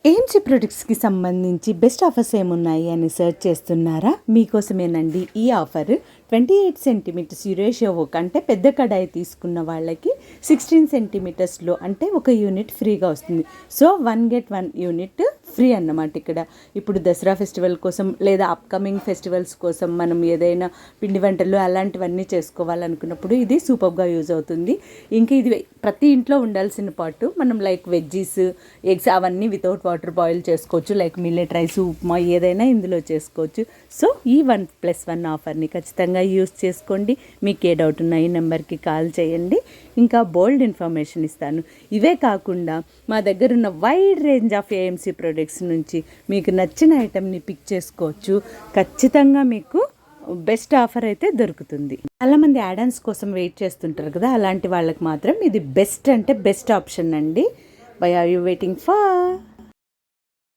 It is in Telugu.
ఏఎంసీ ప్రొడక్ట్స్కి సంబంధించి బెస్ట్ ఆఫర్స్ ఏమున్నాయి అని సెర్చ్ చేస్తున్నారా? మీకోసమేనండి ఈ ఆఫర్. 28 సెంటీమీటర్స్ యురేషియా వర్క్ అంటే పెద్ద కడాయి తీసుకున్న వాళ్ళకి 16 సెంటీమీటర్స్లో అంటే ఒక యూనిట్ ఫ్రీగా వస్తుంది. సో 1 get 1 యూనిట్ ఫ్రీ అన్నమాట. ఇక్కడ ఇప్పుడు దసరా ఫెస్టివల్ కోసం లేదా అప్కమింగ్ ఫెస్టివల్స్ కోసం మనం ఏదైనా పిండి వంటలు అలాంటివన్నీ చేసుకోవాలనుకున్నప్పుడు ఇది సూపర్గా యూజ్ అవుతుంది. ఇంకా ఇది ప్రతి ఇంట్లో ఉండాల్సిన పాటు మనం లైక్ వెజ్జీస్, ఎగ్స్ అవన్నీ వితౌట్ వాటర్ బాయిల్ చేసుకోవచ్చు. లైక్ మిల్లెట్ రైస్, ఉప్మా ఏదైనా ఇందులో చేసుకోవచ్చు. సో ఈ 1+1 ఆఫర్ని ఖచ్చితంగా యూస్ చేసుకోండి. మీకు ఏ డౌట్ ఉన్నా ఈ నెంబర్కి కాల్ చేయండి. ఇంకా బోల్డ్ ఇన్ఫర్మేషన్ ఇస్తాను. ఇవే కాకుండా మా దగ్గర ఉన్న wide range of AMC products నుంచి మీకు నచ్చిన ఐటెంని పిక్ చేసుకోవచ్చు. ఖచ్చితంగా మీకు బెస్ట్ ఆఫర్ అయితే దొరుకుతుంది. చాలామంది యాడాన్స్ కోసం వెయిట్ చేస్తుంటారు కదా, అలాంటి వాళ్ళకి మాత్రం ఇది బెస్ట్ అంటే బెస్ట్ ఆప్షన్ అండి. Why are you waiting for?